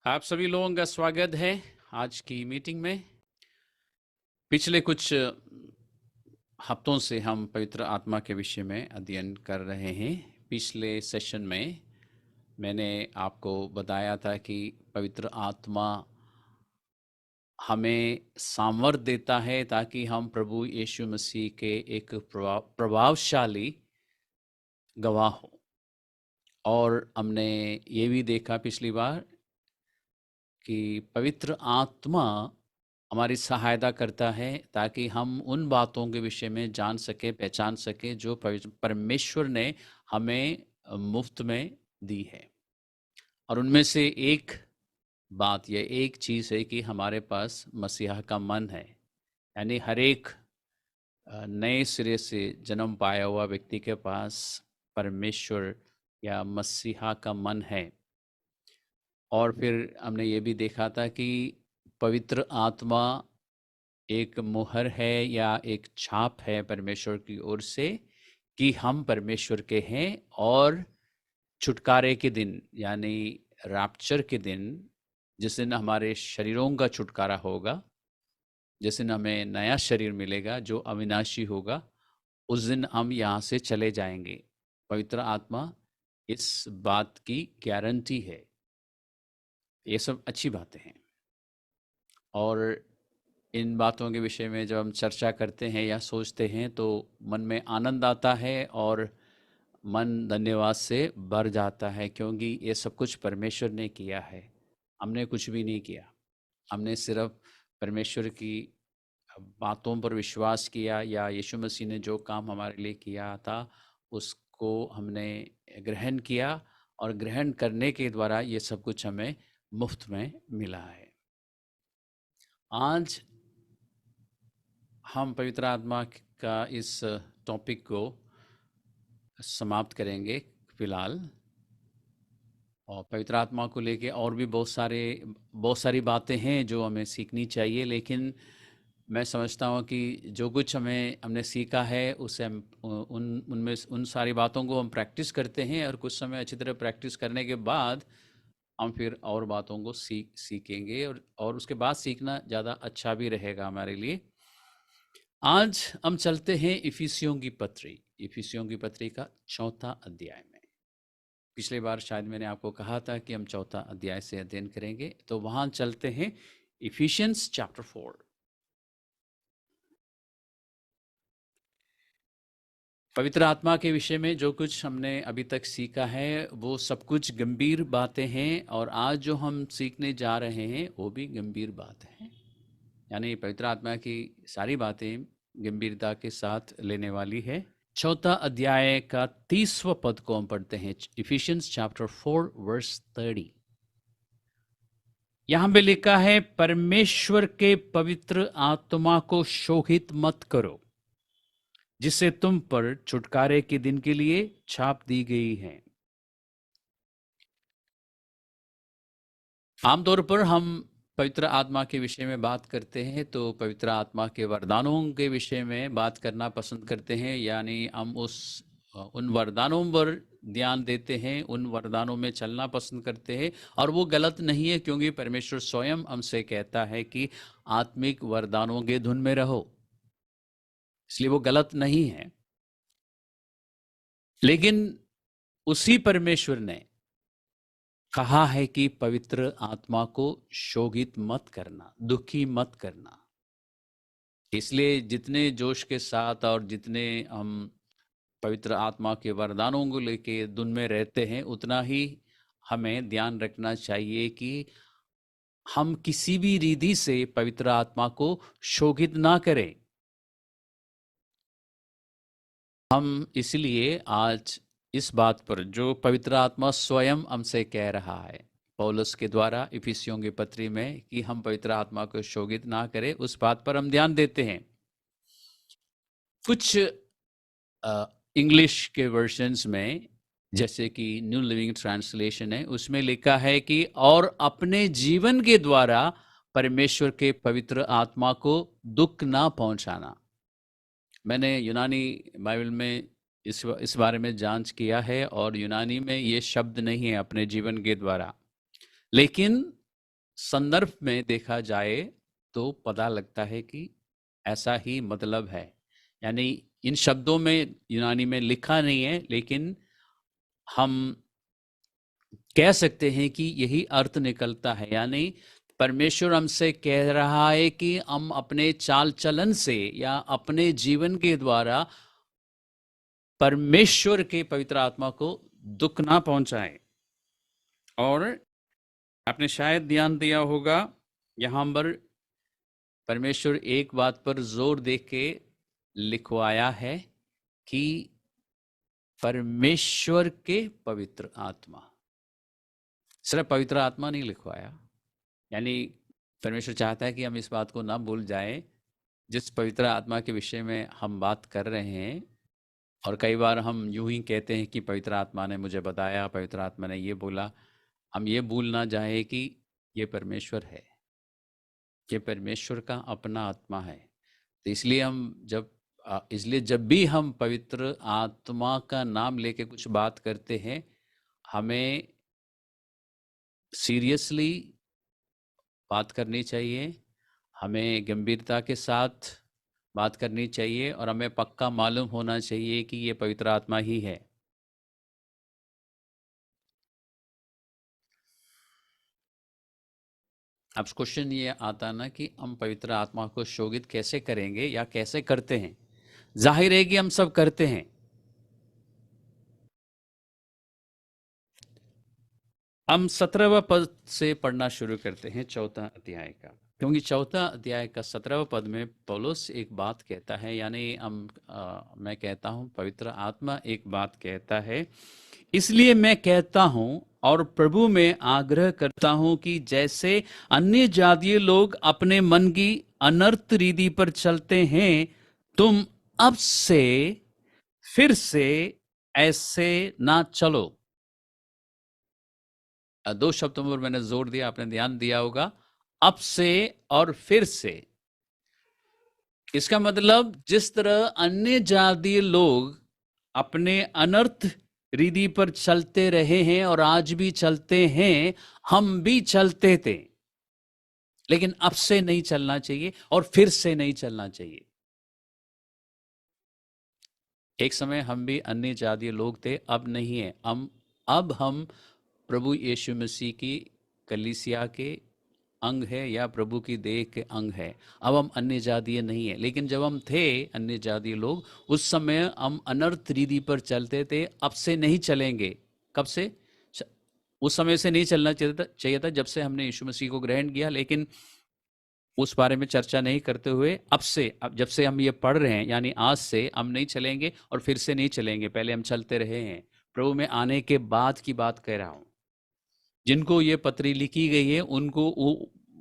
आप सभी लोगों का स्वागत है आज की मीटिंग में। पिछले कुछ हफ्तों से हम पवित्र आत्मा के विषय में अध्ययन कर रहे हैं। पिछले सेशन में मैंने आपको बताया था कि पवित्र आत्मा हमें सामर्थ्य देता है ताकि हम प्रभु यीशु मसीह के एक प्रभावशाली गवाह हो। और हमने ये भी देखा पिछली बार कि पवित्र आत्मा हमारी सहायता करता है ताकि हम उन बातों के विषय में जान सके, पहचान सके जो परमेश्वर ने हमें मुफ्त में दी है। और उनमें से एक बात, यह एक चीज़ है कि हमारे पास मसीहा का मन है। यानी हर एक नए सिरे से जन्म पाया हुआ व्यक्ति के पास परमेश्वर या मसीहा का मन है। और फिर हमने ये भी देखा था कि पवित्र आत्मा एक मुहर है या एक छाप है परमेश्वर की ओर से कि हम परमेश्वर के हैं। और छुटकारे के दिन यानी रैप्चर के दिन, जिस दिन हमारे शरीरों का छुटकारा होगा, जिस दिन हमें नया शरीर मिलेगा जो अविनाशी होगा, उस दिन हम यहाँ से चले जाएंगे। पवित्र आत्मा इस बात की गारंटी है। ये सब अच्छी बातें हैं। और इन बातों के विषय में जब हम चर्चा करते हैं या सोचते हैं तो मन में आनंद आता है और मन धन्यवाद से भर जाता है, क्योंकि ये सब कुछ परमेश्वर ने किया है। हमने कुछ भी नहीं किया। हमने सिर्फ परमेश्वर की बातों पर विश्वास किया या यीशु मसीह ने जो काम हमारे लिए किया था उसको हमने ग्रहण किया, और ग्रहण करने के द्वारा ये सब कुछ हमें मुफ्त में मिला है। आज हम पवित्र आत्मा का इस टॉपिक को समाप्त करेंगे फिलहाल। और पवित्र आत्मा को लेके और भी बहुत सारी बातें हैं जो हमें सीखनी चाहिए, लेकिन मैं समझता हूँ कि जो कुछ हमने सीखा है उससे हम उन सारी बातों को हम प्रैक्टिस करते हैं, और कुछ समय अच्छी तरह प्रैक्टिस करने के बाद हम फिर और बातों को सीखेंगे, और उसके बाद सीखना ज़्यादा अच्छा भी रहेगा हमारे लिए। आज हम चलते हैं इफिसियों की पत्री का 4था अध्याय में। पिछली बार शायद मैंने आपको कहा था कि हम 4था अध्याय से अध्ययन करेंगे, तो वहां चलते हैं। Ephesians chapter 4। पवित्र आत्मा के विषय में जो कुछ हमने अभी तक सीखा है वो सब कुछ गंभीर बातें हैं, और आज जो हम सीखने जा रहे हैं वो भी गंभीर बात है। यानी पवित्र आत्मा की सारी बातें गंभीरता के साथ लेने वाली है। 4था अध्याय का 30वां पद को हम पढ़ते हैं। Ephesians chapter 4 verse 30। यहां पे लिखा है, परमेश्वर के पवित्र आत्मा को शोहित मत करो जिसे तुम पर छुटकारे के दिन के लिए छाप दी गई है। आमतौर पर हम पवित्र आत्मा के विषय में बात करते हैं तो पवित्र आत्मा के वरदानों के विषय में बात करना पसंद करते हैं। यानी हम उन वरदानों पर ध्यान देते हैं, उन वरदानों में चलना पसंद करते हैं। और वो गलत नहीं है, क्योंकि परमेश्वर स्वयं हमसे कहता है कि आत्मिक वरदानों के धुन में रहो, इसलिए वो गलत नहीं है। लेकिन उसी परमेश्वर ने कहा है कि पवित्र आत्मा को शोकित मत करना, दुखी मत करना। इसलिए जितने जोश के साथ और जितने हम पवित्र आत्मा के वरदानों को लेके धुन में रहते हैं, उतना ही हमें ध्यान रखना चाहिए कि हम किसी भी रीति से पवित्र आत्मा को शोकित ना करें। हम इसलिए आज इस बात पर जो पवित्र आत्मा स्वयं हमसे कह रहा है पौलुस के द्वारा इफिसियों की पत्री में कि हम पवित्र आत्मा को शोकित ना करें, उस बात पर हम ध्यान देते हैं। कुछ इंग्लिश के वर्जन्स में, जैसे कि न्यू लिविंग ट्रांसलेशन है, उसमें लिखा है कि और अपने जीवन के द्वारा परमेश्वर के पवित्र आत्मा को दुख ना पहुंचाना। मैंने यूनानी बाइबल में इस बारे में जांच किया है, और यूनानी में ये शब्द नहीं है अपने जीवन के द्वारा। लेकिन संदर्भ में देखा जाए तो पता लगता है कि ऐसा ही मतलब है। यानी इन शब्दों में यूनानी में लिखा नहीं है, लेकिन हम कह सकते हैं कि यही अर्थ निकलता है। यानी परमेश्वर हमसे कह रहा है कि हम अपने चाल चलन से या अपने जीवन के द्वारा परमेश्वर के पवित्र आत्मा को दुख ना पहुंचाएं। और आपने शायद ध्यान दिया होगा, यहां पर परमेश्वर एक बात पर जोर दे के लिखवाया है कि परमेश्वर के पवित्र आत्मा, सिर्फ पवित्र आत्मा नहीं लिखवाया। यानी परमेश्वर चाहता है कि हम इस बात को ना भूल जाएं, जिस पवित्र आत्मा के विषय में हम बात कर रहे हैं। और कई बार हम यूं ही कहते हैं कि पवित्र आत्मा ने मुझे बताया, पवित्र आत्मा ने ये बोला। हम ये भूल ना जाए कि ये परमेश्वर है, ये परमेश्वर का अपना आत्मा है। तो इसलिए जब भी हम पवित्र आत्मा का नाम लेके कुछ बात करते हैं, हमें सीरियसली बात करनी चाहिए, हमें गंभीरता के साथ बात करनी चाहिए, और हमें पक्का मालूम होना चाहिए कि ये पवित्र आत्मा ही है। अब क्वेश्चन ये आता ना कि हम पवित्र आत्मा को शोभित कैसे करेंगे या कैसे करते हैं। जाहिर है कि हम सब करते हैं। हम 17वें पद से पढ़ना शुरू करते हैं, 4वां अध्याय का, क्योंकि 4वां अध्याय का 17वें पद में पौलुस एक बात कहता है। यानी मैं कहता हूं पवित्र आत्मा एक बात कहता है। इसलिए मैं कहता हूं और प्रभु में आग्रह करता हूं कि जैसे अन्य जातीय लोग अपने मन की अनर्थ रीति पर चलते हैं, तुम अब से फिर से ऐसे ना चलो। दो शब्दों पर मैंने जोर दिया, आपने ध्यान दिया होगा, अब से और फिर से। इसका मतलब जिस तरह अन्य जातीय लोग अपने अनर्थ रीति पर चलते रहे हैं और आज भी चलते हैं, हम भी चलते थे, लेकिन अब से नहीं चलना चाहिए और फिर से नहीं चलना चाहिए। एक समय हम भी अन्य जातीय लोग थे, अब नहीं है। अब हम प्रभु यीशु मसीह की कलीसिया के अंग है या प्रभु की देह के अंग है। अब हम अन्य जातीय नहीं है, लेकिन जब हम थे अन्य जातीय लोग, उस समय हम अनर्थ रीति पर चलते थे। अब से नहीं चलेंगे। कब से? उस समय से नहीं चलना चाहिए था जब से हमने यीशु मसीह को ग्रहण किया, लेकिन उस बारे में चर्चा नहीं करते हुए अब जब से हम ये पढ़ रहे हैं, यानी आज से हम नहीं चलेंगे और फिर से नहीं चलेंगे। पहले हम चलते रहे हैं। प्रभु में आने के बाद की बात कह रहा हूं। जिनको ये पत्री लिखी गई है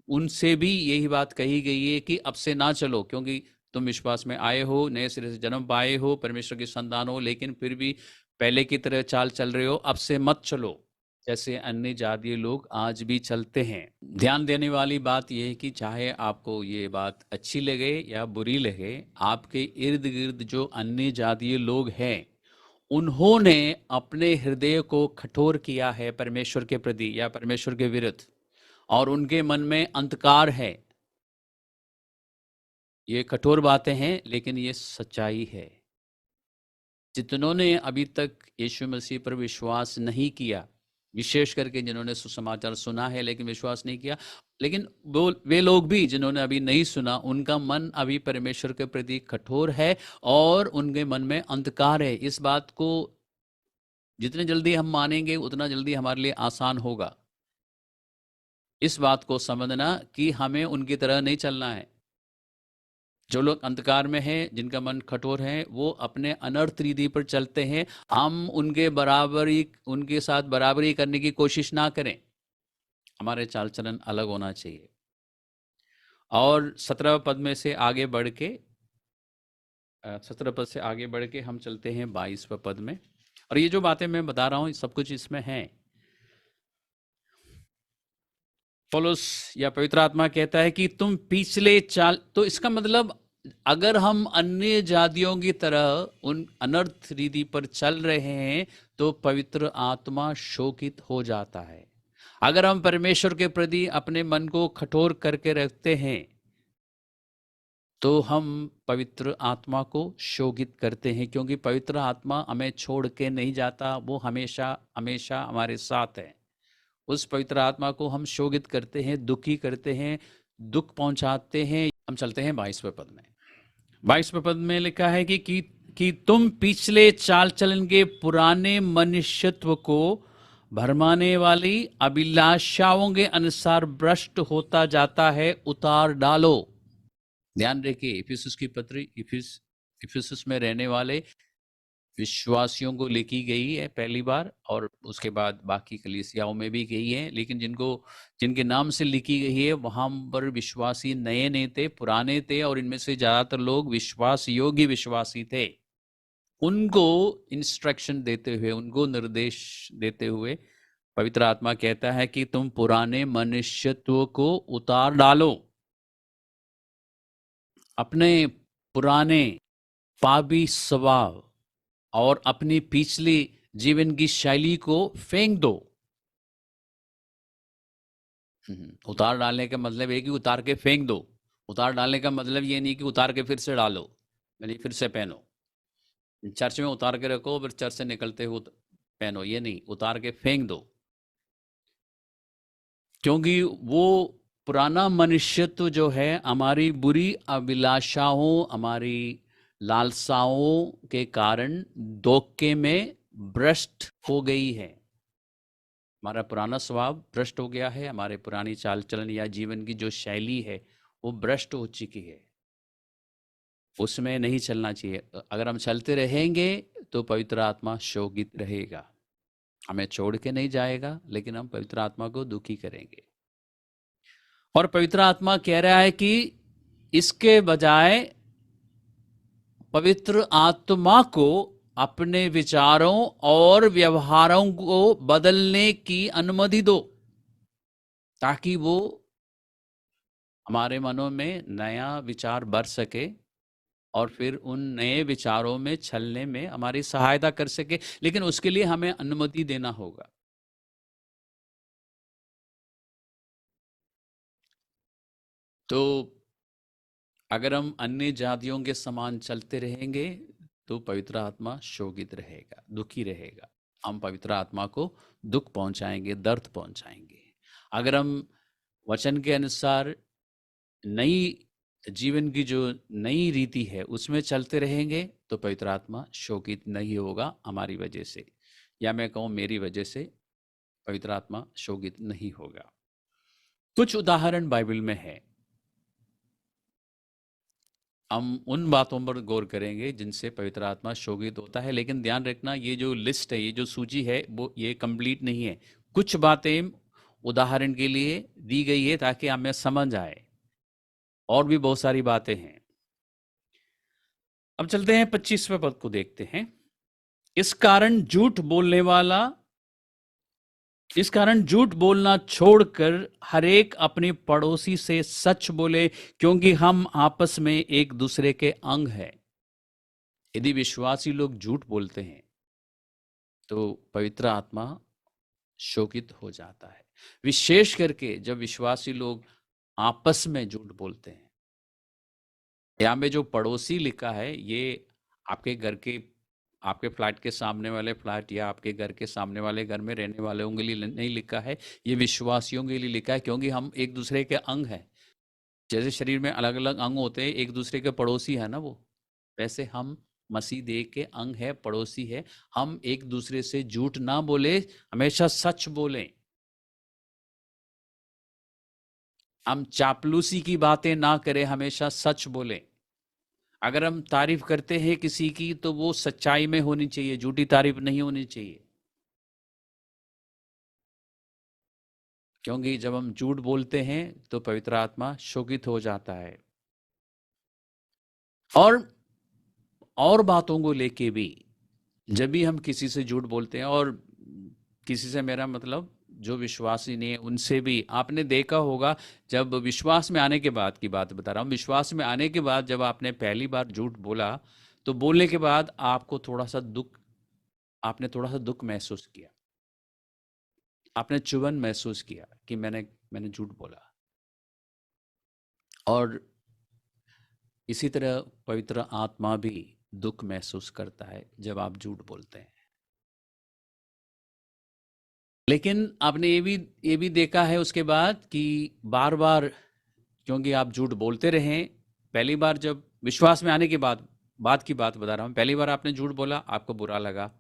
उनसे भी यही बात कही गई है कि अब से ना चलो, क्योंकि तुम विश्वास में आए हो, नए सिरे से जन्म पाए हो, परमेश्वर की संतान हो, लेकिन फिर भी पहले की तरह चाल चल रहे हो। अब से मत चलो जैसे अन्य जातीय लोग आज भी चलते हैं। ध्यान देने वाली बात यह है कि चाहे आपको ये बात अच्छी लगे या बुरी लगे, आपके इर्द गिर्द जो अन्य जातीय लोग हैं, उन्होंने अपने हृदय को कठोर किया है परमेश्वर के प्रति या परमेश्वर के विरुद्ध, और उनके मन में अंधकार है। ये कठोर बातें हैं, लेकिन ये सच्चाई है। जितनों ने अभी तक यीशु मसीह पर विश्वास नहीं किया, विशेष करके जिन्होंने सुसमाचार सुना है लेकिन विश्वास नहीं किया, लेकिन वे लोग भी जिन्होंने अभी नहीं सुना, उनका मन अभी परमेश्वर के प्रति कठोर है और उनके मन में अंधकार है। इस बात को जितने जल्दी हम मानेंगे उतना जल्दी हमारे लिए आसान होगा इस बात को समझना कि हमें उनकी तरह नहीं चलना है। जो लोग अंधकार में हैं, जिनका मन कठोर है, वो अपने अनर्थ रीति पर चलते हैं। हम उनके साथ बराबरी करने की कोशिश ना करें। हमारे चाल चलन अलग होना चाहिए। और 17 पद में से आगे बढ़ के 17 पद से आगे बढ़ के हम चलते हैं 22वें पद में। और ये जो बातें मैं बता रहा हूं सब कुछ इसमें है। पौलुस या पवित्र आत्मा कहता है कि तुम पिछले चाल, तो इसका मतलब अगर हम अन्य जातियों की तरह उन अनर्थ रीति पर चल रहे हैं तो पवित्र आत्मा शोकित हो जाता है। अगर हम परमेश्वर के प्रति अपने मन को कठोर करके रखते हैं तो हम पवित्र आत्मा को शोकित करते हैं, क्योंकि पवित्र आत्मा हमें छोड़ के नहीं जाता, वो हमेशा हमेशा हमारे साथ है। उस पवित्र आत्मा को हम शोकित करते हैं, दुखी करते हैं, दुख पहुंचाते हैं। हम चलते हैं 22वें पद में। 22वें पद में लिखा है कि तुम पिछले चाल चलन के पुराने मनुष्यत्व को भरमाने वाली अभिलाषाओं के अनुसार भ्रष्ट होता जाता है उतार डालो। ध्यान रखिए, इफिसुस की पत्री इफिसुस में रहने वाले विश्वासियों को लिखी गई है पहली बार, और उसके बाद बाकी कलीसियाओं में भी गई है, लेकिन जिनके नाम से लिखी गई है वहां पर विश्वासी नए नए थे, पुराने थे, और इनमें से ज्यादातर लोग विश्वास योग्य विश्वासी थे। उनको इंस्ट्रक्शन देते हुए, उनको निर्देश देते हुए पवित्र आत्मा कहता है कि तुम पुराने मनुष्यत्व को उतार डालो, अपने पुराने पापी स्वभाव और अपनी पिछली जीवन की शैली को फेंक दो। उतार डालने का मतलब है कि उतार के फेंक दो। उतार डालने का मतलब ये नहीं कि उतार के फिर से डालो, यानी फिर से पहनो, चर्च में उतार के रखो फिर चर्च से निकलते हुए पहनो, ये नहीं, उतार के फेंक दो। क्योंकि वो पुराना मनुष्यत्व जो है हमारी बुरी अभिलाषाओं, हमारी लालसाओं के कारण धोखे में भ्रष्ट हो गई है। हमारा पुराना स्वभाव भ्रष्ट हो गया है, हमारे पुरानी चाल चलन या जीवन की जो शैली है वो भ्रष्ट हो चुकी है, उसमें नहीं चलना चाहिए। अगर हम चलते रहेंगे तो पवित्र आत्मा शोकित रहेगा, हमें छोड़ के नहीं जाएगा, लेकिन हम पवित्र आत्मा को दुखी करेंगे। और पवित्र आत्मा कह रहा है कि इसके बजाय पवित्र आत्मा को अपने विचारों और व्यवहारों को बदलने की अनुमति दो, ताकि वो हमारे मनों में नया विचार भर सके और फिर उन नए विचारों में चलने में हमारी सहायता कर सके। लेकिन उसके लिए हमें अनुमति देना होगा। तो अगर हम अन्य जातियों के समान चलते रहेंगे तो पवित्र आत्मा शोकित रहेगा, दुखी रहेगा, हम पवित्र आत्मा को दुख पहुंचाएंगे, दर्द पहुंचाएंगे। अगर हम वचन के अनुसार नई जीवन की जो नई रीति है उसमें चलते रहेंगे तो पवित्र आत्मा शोकित नहीं होगा हमारी वजह से, या मैं कहूँ मेरी वजह से पवित्र आत्मा शोकित नहीं होगा। कुछ उदाहरण बाइबल में है, हम उन बातों पर गौर करेंगे जिनसे पवित्र आत्मा शोकित होता है। लेकिन ध्यान रखना, ये जो लिस्ट है, ये जो सूची है, वो ये कंप्लीट नहीं है। कुछ बातें उदाहरण के लिए दी गई है ताकि हमें समझ आए, और भी बहुत सारी बातें हैं। अब चलते हैं 25वें पद को देखते हैं। इस कारण झूठ बोलना छोड़कर हरेक अपने पड़ोसी से सच बोले, क्योंकि हम आपस में एक दूसरे के अंग हैं। यदि विश्वासी लोग झूठ बोलते हैं तो पवित्र आत्मा शोकित हो जाता है, विशेष करके जब विश्वासी लोग आपस में झूठ बोलते हैं। यहाँ में जो पड़ोसी लिखा है, ये आपके घर के, आपके फ्लैट के सामने वाले फ्लैट या आपके घर के सामने वाले घर में रहने वालों के लिए नहीं लिखा है, ये विश्वासियों के लिए लिखा है, क्योंकि हम एक दूसरे के अंग हैं। जैसे शरीर में अलग अलग अंग होते हैं, एक दूसरे के पड़ोसी है ना वो, वैसे हम मसीह देह के अंग है, पड़ोसी है। हम एक दूसरे से झूठ ना बोले, हमेशा सच बोलें। हम चापलूसी की बातें ना करें, हमेशा सच बोलें। अगर हम तारीफ करते हैं किसी की तो वो सच्चाई में होनी चाहिए, झूठी तारीफ नहीं होनी चाहिए। क्योंकि जब हम झूठ बोलते हैं तो पवित्र आत्मा शोकित हो जाता है। और बातों को लेके भी जब भी हम किसी से झूठ बोलते हैं, और किसी से मेरा मतलब जो विश्वासी नहीं है उनसे भी, आपने देखा होगा, जब विश्वास में आने के बाद की बात बता रहा हूँ, विश्वास में आने के बाद जब आपने पहली बार झूठ बोला तो बोलने के बाद आपको थोड़ा सा दुख, आपने थोड़ा सा दुख महसूस किया। आपने चुभन महसूस किया कि मैंने झूठ बोला। और इसी तरह पवित्र आत्मा भी दुख महसूस करता है जब आप झूठ बोलते हैं। लेकिन आपने ये भी देखा है उसके बाद कि बार बार, क्योंकि आप झूठ बोलते रहे, पहली बार जब विश्वास में आने के बाद, बात की बात बता रहा हूँ, पहली बार आपने झूठ बोला, आपको बुरा लगा,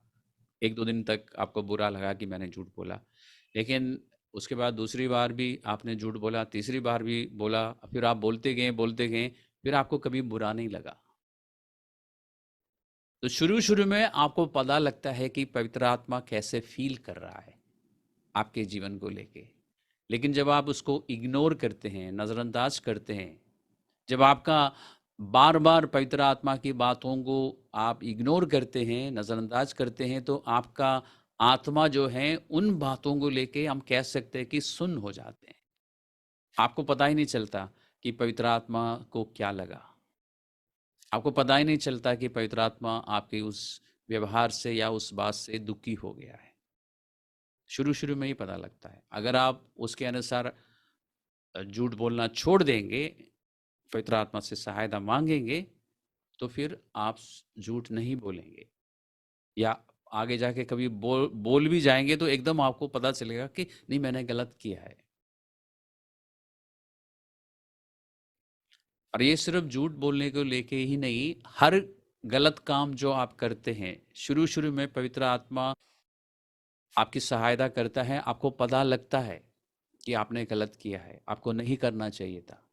1-2 दिन तक आपको बुरा लगा कि मैंने झूठ बोला। लेकिन उसके बाद दूसरी बार भी आपने झूठ बोला, तीसरी बार भी बोला, फिर आप बोलते गए, फिर आपको कभी बुरा नहीं लगा। तो शुरू-शुरू में आपको पता लगता है कि पवित्र आत्मा कैसे फ़ील कर रहा है आपके जीवन को लेके। लेकिन जब आप उसको इग्नोर करते हैं, नज़रअंदाज करते हैं, जब आपका बार-बार पवित्र आत्मा की बातों को आप इग्नोर करते हैं, नज़रअंदाज करते हैं, तो आपका आत्मा जो है उन बातों को लेके हम कह सकते हैं कि सुन्न हो जाते हैं। आपको पता ही नहीं चलता कि पवित्र आत्मा को क्या लगा। आपको पता ही नहीं चलता कि पवित्र आत्मा आपके उस व्यवहार से या उस बात से दुखी हो गया है। शुरू-शुरू में ही पता लगता है। अगर आप उसके अनुसार झूठ बोलना छोड़ देंगे, पवित्र आत्मा से सहायता माँगेंगे, तो फिर आप झूठ नहीं बोलेंगे। या आगे जाके कभी बोल बोल भी जाएँगे तो एकदम आपको पता चलेगा कि नहीं, मैंने गलत किया है। और ये सिर्फ़ झूठ बोलने को लेके ही नहीं, हर गलत काम जो आप करते हैं, शुरू-शुरू में पवित्र आत्मा आपकी सहायता करता है, आपको पता लगता है कि आपने गलत किया है, आपको नहीं करना चाहिए था।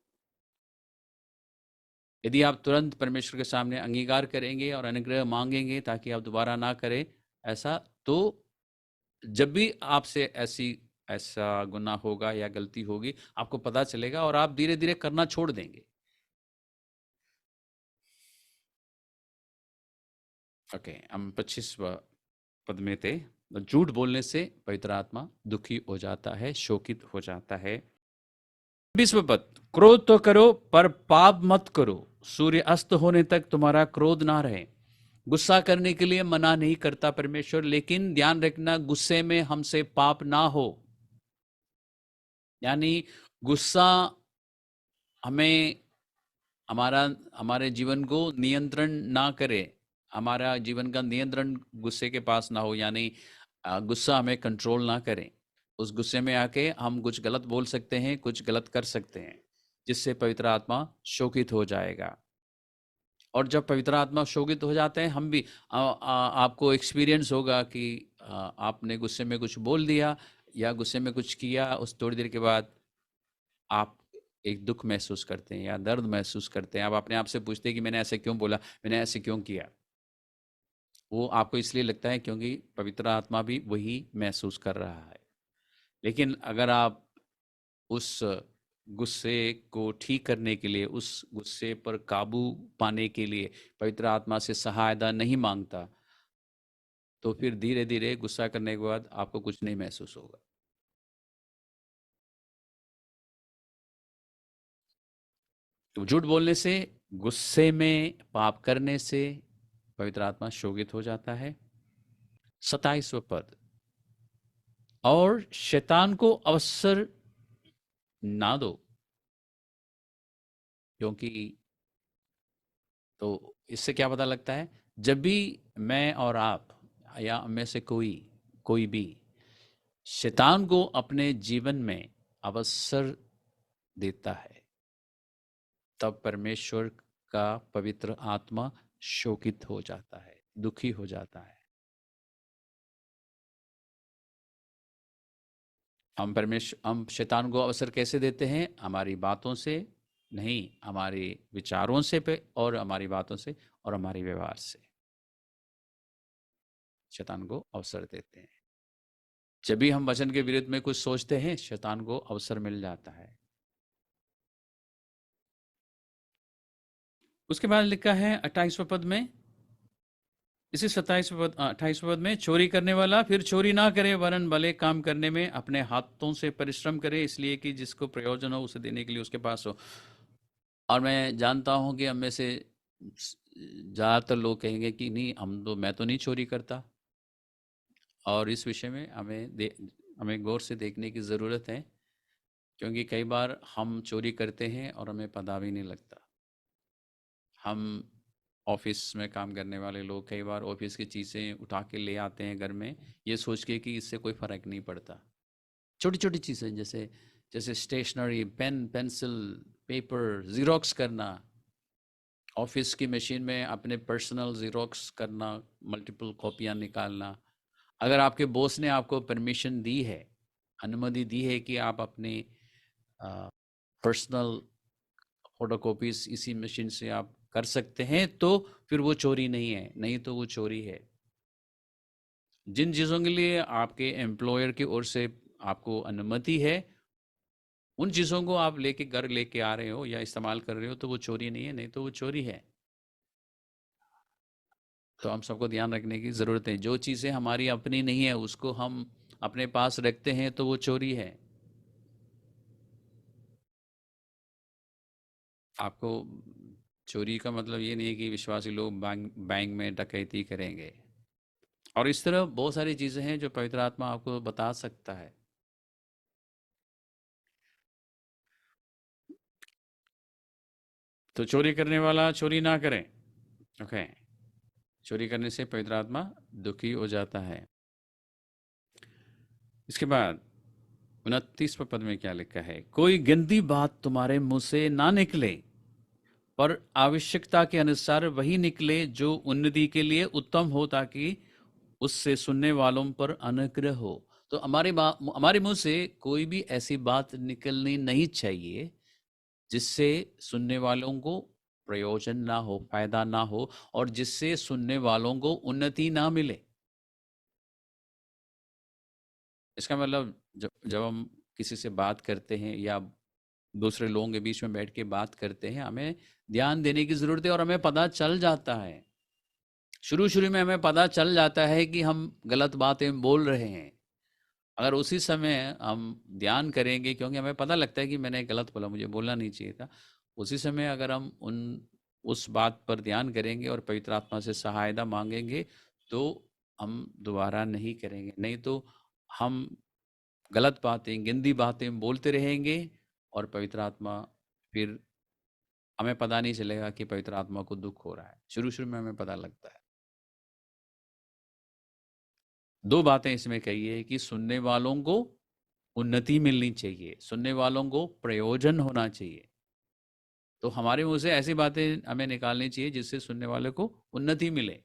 यदि आप तुरंत परमेश्वर के सामने अंगीकार करेंगे और अनुग्रह माँगेंगे ताकि आप दोबारा ना करें ऐसा, तो जब भी आपसे ऐसा गुनाह होगा या गलती होगी, आपको पता चलेगा और आप धीरे-धीरे करना छोड़ देंगे। ओके, हम 25वां पद में थे। झूठ बोलने से पवित्र आत्मा दुखी हो जाता है, शोकित हो जाता है। 20वां पद, क्रोध तो करो पर पाप मत करो, सूर्य अस्त होने तक तुम्हारा क्रोध ना रहे। गुस्सा करने के लिए मना नहीं करता परमेश्वर, लेकिन ध्यान रखना गुस्से में हमसे पाप ना हो। यानी गुस्सा हमें हमारा हमारे जीवन को नियंत्रण ना करे, हमारा जीवन का नियंत्रण गुस्से के पास ना हो। यानी गुस्सा हमें कंट्रोल ना करें। उस गुस्से में आके हम कुछ गलत बोल सकते हैं, कुछ गलत कर सकते हैं, जिससे पवित्र आत्मा शोकित हो जाएगा। और जब पवित्र आत्मा शोकित हो जाते हैं, हम भी आपको एक्सपीरियंस होगा कि आपने गुस्से में कुछ बोल दिया या गुस्से में कुछ किया, उस थोड़ी देर के बाद आप एक दुख महसूस करते हैं या दर्द महसूस करते हैं। आप अपने आप से पूछते हैं कि मैंने ऐसे क्यों बोला, मैंने ऐसे क्यों किया। वो आपको इसलिए लगता है क्योंकि पवित्र आत्मा भी वही महसूस कर रहा है। लेकिन अगर आप उस गुस्से को ठीक करने के लिए, उस गुस्से पर काबू पाने के लिए पवित्र आत्मा से सहायता नहीं मांगता, तो फिर धीरे धीरे गुस्सा करने के बाद आपको कुछ नहीं महसूस होगा। तो झूठ बोलने से, गुस्से में पाप करने से पवित्र आत्मा शोकित हो जाता है। 27वां पद, और शैतान को अवसर ना दो, क्योंकि, तो इससे क्या पता लगता है, जब भी मैं और आप या में से कोई कोई भी शैतान को अपने जीवन में अवसर देता है, तब परमेश्वर का पवित्र आत्मा शोकित हो जाता है, दुखी हो जाता है। हम शैतान को अवसर कैसे देते हैं? हमारी बातों से नहीं, हमारे विचारों से पे और हमारी बातों से और हमारे व्यवहार से शैतान को अवसर देते हैं। जब भी हम वचन के विरुद्ध में कुछ सोचते हैं, शैतान को अवसर मिल जाता है। उसके बाद लिखा है 28वें पद में, इसी 28वें पद में, चोरी करने वाला फिर चोरी ना करे, वरन भले काम करने में अपने हाथों से परिश्रम करे, इसलिए कि जिसको प्रयोजन हो उसे देने के लिए उसके पास हो। और मैं जानता हूं कि हम में से ज़्यादातर लोग कहेंगे कि नहीं, मैं तो नहीं चोरी करता। और इस विषय में हमें हमें गौर से देखने की ज़रूरत है, क्योंकि कई बार हम चोरी करते हैं और हमें पता भी नहीं लगता। हम ऑफिस में काम करने वाले लोग कई बार ऑफिस की चीज़ें उठा के ले आते हैं घर में, ये सोच के कि इससे कोई फ़र्क नहीं पड़ता। छोटी छोटी चीज़ें जैसे जैसे stationery, pen, pencil, paper, Xerox करना, ऑफिस की मशीन में अपने पर्सनल ज़ीरॉक्स करना, मल्टीपल कॉपियाँ निकालना। अगर आपके बॉस ने आपको परमिशन दी है, अनुमति दी है कि आप अपने पर्सनल फोटोकॉपीज इसी मशीन से आप कर सकते हैं, तो फिर वो चोरी नहीं है, नहीं तो वो चोरी है। जिन चीज़ों के लिए आपके एम्प्लॉयर की ओर से आपको अनुमति है, उन चीज़ों को आप लेके घर लेके आ रहे हो या इस्तेमाल कर रहे हो, तो वो चोरी नहीं है, नहीं तो वो चोरी है। तो हम सबको ध्यान रखने की ज़रूरत है। जो चीज़ें हमारी अपनी नहीं है, उसको हम अपने पास रखते हैं, तो वो चोरी है। आपको चोरी का मतलब ये नहीं है कि विश्वासी लोग बैंक बैंक में डकैती करेंगे, और इस तरह बहुत सारी चीज़ें हैं जो पवित्र आत्मा आपको बता सकता है। तो चोरी करने वाला चोरी ना करे। ओके, चोरी करने से पवित्र आत्मा दुखी हो जाता है। इसके बाद 29वें पद में क्या लिखा है? कोई गंदी बात तुम्हारे मुंह से ना निकले, पर आवश्यकता के अनुसार वही निकले जो उन्नति के लिए उत्तम हो, ताकि उससे सुनने वालों पर अनुग्रह हो। तो हमारे मुंह से कोई भी ऐसी बात निकलनी नहीं चाहिए जिससे सुनने वालों को प्रयोजन ना हो, फायदा ना हो, और जिससे सुनने वालों को उन्नति ना मिले। इसका मतलब जब जब हम किसी से बात करते हैं या दूसरे लोगों के बीच में बैठ के बात करते हैं, हमें ध्यान देने की जरूरत है, और हमें पता चल जाता है, शुरू शुरू में हमें पता चल जाता है कि हम गलत बातें बोल रहे हैं। अगर उसी समय हम ध्यान करेंगे, क्योंकि हमें पता लगता है कि मैंने गलत बोला, मुझे बोलना नहीं चाहिए था, उसी समय अगर हम उस बात पर ध्यान करेंगे और पवित्र आत्मा से सहायता मांगेंगे, तो हम दोबारा नहीं करेंगे। नहीं तो हम गलत बातें, गंदी बातें बोलते रहेंगे, और पवित्र आत्मा फिर हमें पता नहीं चलेगा कि पवित्र आत्मा को दुख हो रहा है। शुरू शुरू में हमें पता लगता है। दो बातें इसमें कही है कि सुनने वालों को उन्नति मिलनी चाहिए, सुनने वालों को प्रयोजन होना चाहिए। तो हमारे मुंह से ऐसी बातें हमें निकालनी चाहिए जिससे सुनने वाले को उन्नति मिले,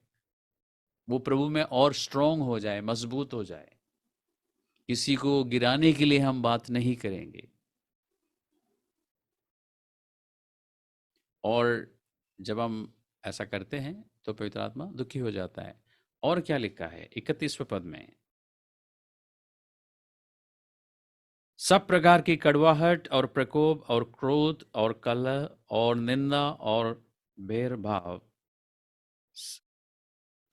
वो प्रभु में और स्ट्रांग हो जाए, मजबूत हो जाए। किसी को गिराने के लिए हम बात नहीं करेंगे। और जब हम ऐसा करते हैं तो पवित्र आत्मा दुखी हो जाता है। और क्या लिखा है 31वें पद में? सब प्रकार की कड़वाहट और प्रकोप और क्रोध और कलह और निंदा और भेदभाव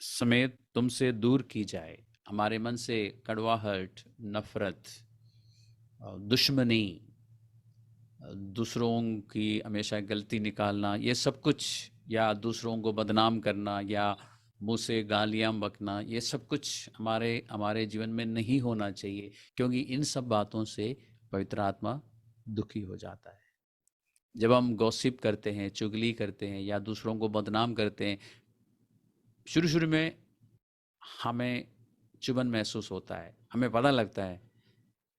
समेत तुमसे दूर की जाए। हमारे मन से कड़वाहट, नफरत, दुश्मनी, दूसरों की हमेशा गलती निकालना, ये सब कुछ, या दूसरों को बदनाम करना, या मुंह से गालियां बकना, ये सब कुछ हमारे हमारे जीवन में नहीं होना चाहिए, क्योंकि इन सब बातों से पवित्र आत्मा दुखी हो जाता है। जब हम गॉसिप करते हैं, चुगली करते हैं, या दूसरों को बदनाम करते हैं, शुरू शुरू में हमें चुभन महसूस होता है, हमें पता लगता है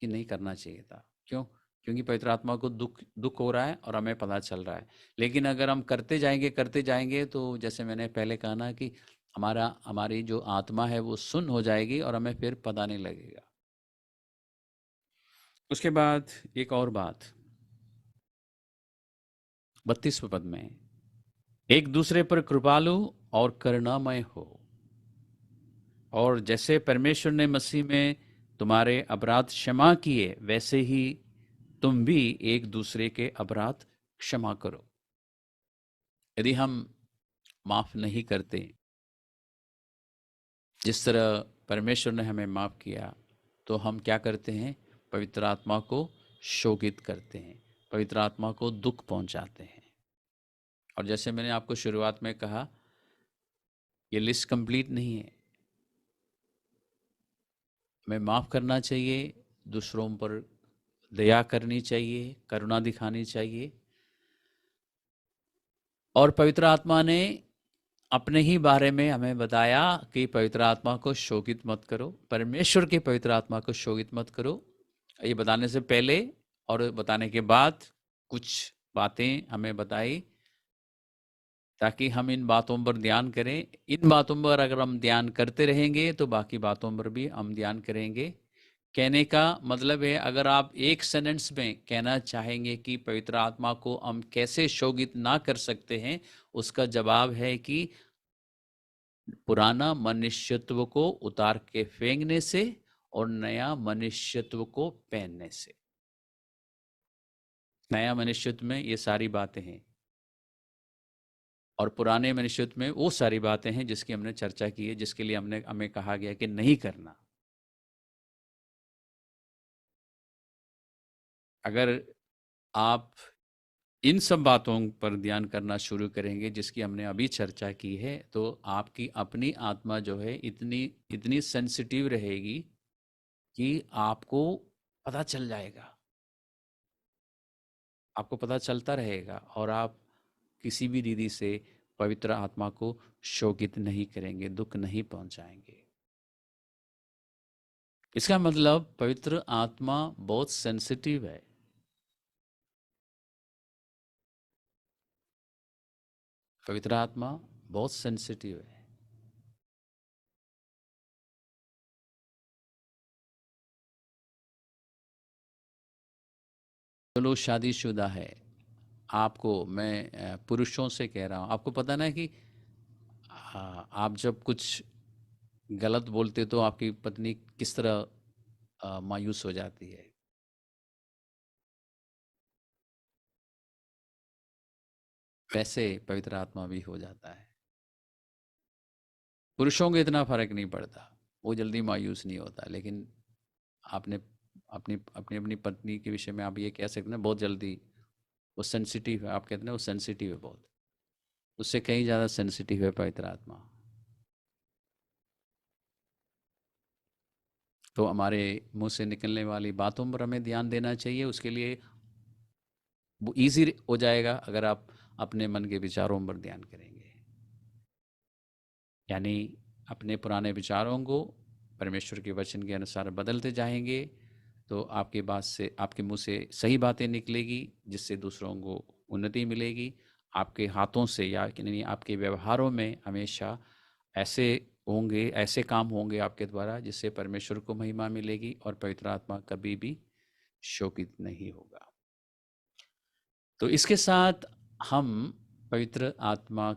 कि नहीं करना चाहिए था। क्यों? क्योंकि पवित्र आत्मा को दुख दुख हो रहा है और हमें पता चल रहा है। लेकिन अगर हम करते जाएंगे, तो जैसे मैंने पहले कहा ना कि हमारी जो आत्मा है वो सुन्न हो जाएगी और हमें फिर पता नहीं लगेगा। उसके बाद एक और बात 32वें पद में, एक दूसरे पर कृपालु और करुणामय हो, और जैसे परमेश्वर ने मसीह में तुम्हारे अपराध क्षमा किए, वैसे ही तुम भी एक दूसरे के अपराध क्षमा करो। यदि हम माफ नहीं करते, जिस तरह परमेश्वर ने हमें माफ किया, तो हम क्या करते हैं? पवित्र आत्मा को शोकित करते हैं, पवित्र आत्मा को दुख पहुंचाते हैं। और जैसे मैंने आपको शुरुआत में कहा, ये लिस्ट कंप्लीट नहीं है। हमें माफ करना चाहिए, दूसरों पर दया करनी चाहिए, करुणा दिखानी चाहिए। और पवित्र आत्मा ने अपने ही बारे में हमें बताया कि पवित्र आत्मा को शोकित मत करो, परमेश्वर के पवित्र आत्मा को शोकित मत करो। ये बताने से पहले और बताने के बाद कुछ बातें हमें बताई ताकि हम इन बातों पर ध्यान करें। इन बातों पर अगर हम ध्यान करते रहेंगे तो बाकी बातों पर भी हम ध्यान करेंगे। कहने का मतलब है, अगर आप एक सेंटेंस में कहना चाहेंगे कि पवित्र आत्मा को हम कैसे शोकित ना कर सकते हैं, उसका जवाब है कि पुराना मनुष्यत्व को उतार के फेंकने से और नया मनुष्यत्व को पहनने से। नया मनुष्यत्व में ये सारी बातें हैं और पुराने मनुष्यत्व में वो सारी बातें हैं जिसकी हमने चर्चा की है, जिसके लिए हमें कहा गया कि नहीं करना। अगर आप इन सब बातों पर ध्यान करना शुरू करेंगे जिसकी हमने अभी चर्चा की है, तो आपकी अपनी आत्मा जो है इतनी इतनी सेंसिटिव रहेगी कि आपको पता चल जाएगा, आपको पता चलता रहेगा और आप किसी भी रीति से पवित्र आत्मा को शोकित नहीं करेंगे, दुख नहीं पहुंचाएंगे। इसका मतलब पवित्र आत्मा बहुत सेंसिटिव है। पवित्र आत्मा बहुत सेंसिटिव है। जो लोग शादीशुदा है, आपको मैं पुरुषों से कह रहा हूँ, आपको पता ना कि आप जब कुछ गलत बोलते तो आपकी पत्नी किस तरह मायूस हो जाती है। वैसे पवित्र आत्मा भी हो जाता है। पुरुषों को इतना फर्क नहीं पड़ता, वो जल्दी मायूस नहीं होता, लेकिन आपने अपनी अपनी अपनी पत्नी के विषय में आप ये कह सकते हैं बहुत जल्दी वो सेंसिटिव है। आप कहते हैं वो सेंसिटिव है बहुत, उससे कहीं ज़्यादा सेंसिटिव है पवित्र आत्मा। तो हमारे मुंह से निकलने वाली बातों पर हमें ध्यान देना चाहिए। उसके लिए वो ईजी हो जाएगा अगर आप अपने मन के विचारों पर ध्यान करेंगे, यानी अपने पुराने विचारों को परमेश्वर के वचन के अनुसार बदलते जाएंगे, तो आपके बात से, आपके मुंह से सही बातें निकलेगी जिससे दूसरों को उन्नति मिलेगी। आपके हाथों से या नहीं, आपके व्यवहारों में हमेशा ऐसे होंगे, ऐसे काम होंगे आपके द्वारा जिससे परमेश्वर को महिमा मिलेगी और पवित्र आत्मा कभी भी शोकित नहीं होगा। तो इसके साथ हम पवित्र आत्मा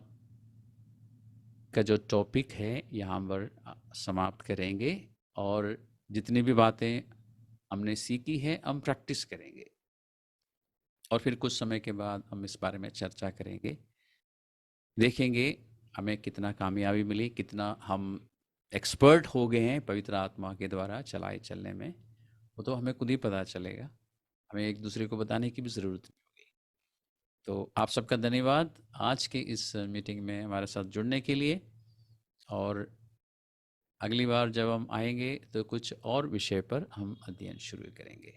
का जो टॉपिक है यहाँ पर समाप्त करेंगे और जितनी भी बातें हमने सीखी है हम प्रैक्टिस करेंगे और फिर कुछ समय के बाद हम इस बारे में चर्चा करेंगे, देखेंगे हमें कितना कामयाबी मिली, कितना हम एक्सपर्ट हो गए हैं पवित्र आत्मा के द्वारा चलाए चलने में। वो तो हमें खुद ही पता चलेगा, हमें एक दूसरे को बताने की भी ज़रूरत नहीं होगी। तो आप सबका धन्यवाद आज के इस मीटिंग में हमारे साथ जुड़ने के लिए, और अगली बार जब हम आएंगे तो कुछ और विषय पर हम अध्ययन शुरू करेंगे।